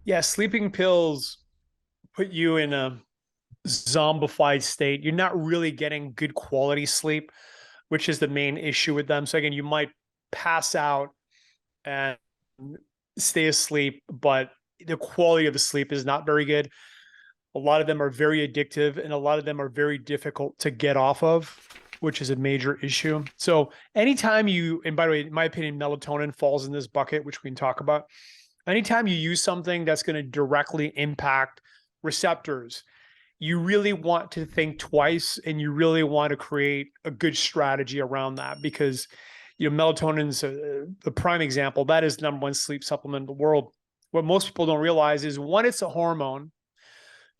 Yeah, sleeping pills put you in a zombified state. You're not really getting good quality sleep, which is the main issue with them. So again, you might pass out and stay asleep, but the quality of the sleep is not very good. A lot of them are very addictive and a lot of them are very difficult to get off of, which is a major issue. So anytime you, and by the way, in my opinion, melatonin falls in this bucket, which we can talk about. Anytime you use something that's going to directly impact receptors, you really want to think twice and you really want to create a good strategy around that because melatonin's the prime example. That is the number one sleep supplement in the world. What most people don't realize is one, it's a hormone.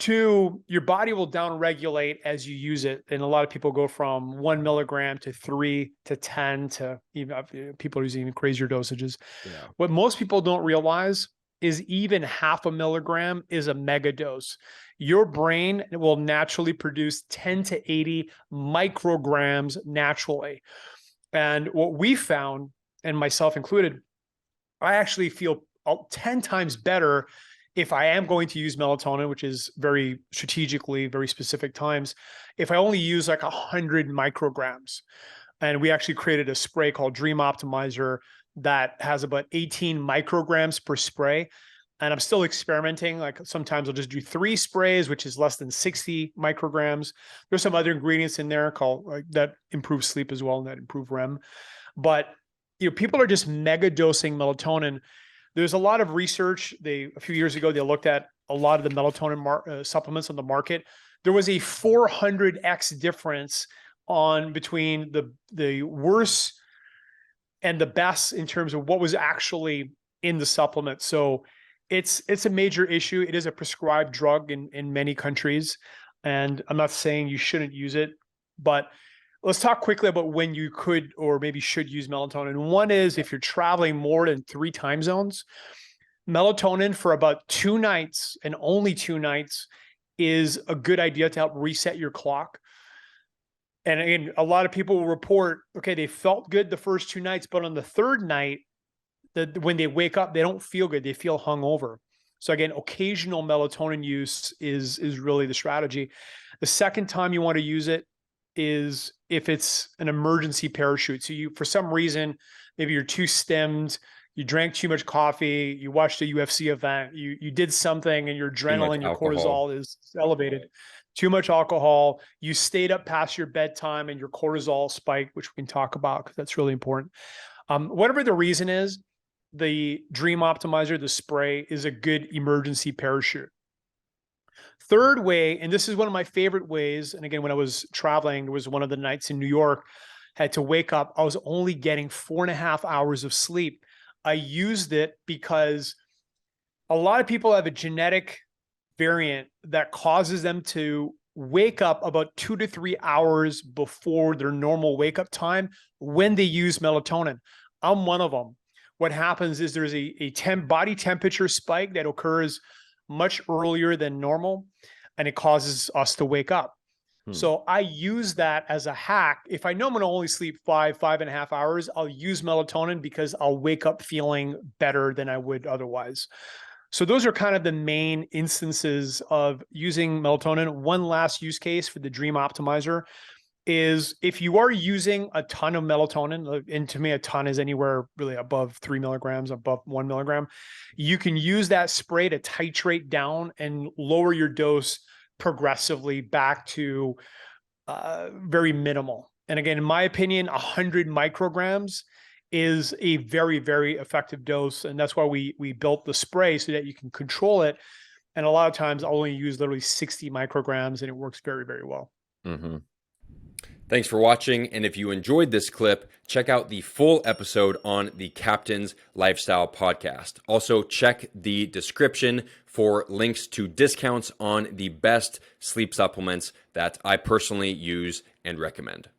Two, your body will downregulate as you use it. And a lot of people go from 1 milligram to 3 to 10 to even people are using even crazier dosages. Yeah. What most people don't realize is even 0.5 milligram is a mega dose. Your brain will naturally produce 10 to 80 micrograms naturally. And what we found, and myself included, I actually feel 10 times better if I am going to use melatonin, which is very strategically, very specific times, if I only use like 100 micrograms. And we actually created a spray called Dream Optimizer that has about 18 micrograms per spray. And I'm still experimenting. Like sometimes I'll just do 3 sprays, which is less than 60 micrograms. There's some other ingredients in there called that improve sleep as well and that improve REM. But people are just mega dosing melatonin. There's a lot of research. A few years ago, they looked at a lot of the melatonin supplements on the market. There was a 400x difference between the worst and the best in terms of what was actually in the supplement. So it's a major issue. It is a prescribed drug in many countries. And I'm not saying you shouldn't use it, but let's talk quickly about when you could or maybe should use melatonin. One is if you're traveling more than 3 time zones, melatonin for about 2 nights and only 2 nights is a good idea to help reset your clock. And again, a lot of people will report, okay, they felt good the first 2 nights, but on the third night, when they wake up, they don't feel good. They feel hungover. So again, occasional melatonin use is really the strategy. The second time you want to use it is if it's an emergency parachute. So you, for some reason, maybe you're too stemmed, you drank too much coffee, you watched a UFC event, you did something and your adrenaline, your cortisol is elevated. Too much alcohol, you stayed up past your bedtime and your cortisol spiked, which we can talk about because that's really important. Whatever the reason is, the Dream Optimizer, the spray, is a good emergency parachute. Third way, and this is one of my favorite ways, and again, when I was traveling, it was one of the nights in New York, had to wake up, I was only getting 4.5 hours of sleep. I used it because a lot of people have a genetic variant that causes them to wake up about 2 to 3 hours before their normal wake up time when they use melatonin. I'm one of them. What happens is there's a body temperature spike that occurs much earlier than normal, and it causes us to wake up. So I use that as a hack. If I know I'm going to only sleep 5.5 hours, I'll use melatonin because I'll wake up feeling better than I would otherwise. So those are kind of the main instances of using melatonin. One last use case for the Dream Optimizer is if you are using a ton of melatonin, and to me, a ton is anywhere really above 3 milligrams, above 1 milligram, you can use that spray to titrate down and lower your dose progressively back to very minimal. And again, in my opinion, 100 micrograms is a very, very effective dose. And that's why we built the spray so that you can control it. And a lot of times I'll only use literally 60 micrograms and it works very, very well. Mm-hmm. Thanks for watching, and if you enjoyed this clip, check out the full episode on the Captain's Lifestyle Podcast. Also, check the description for links to discounts on the best sleep supplements that I personally use and recommend.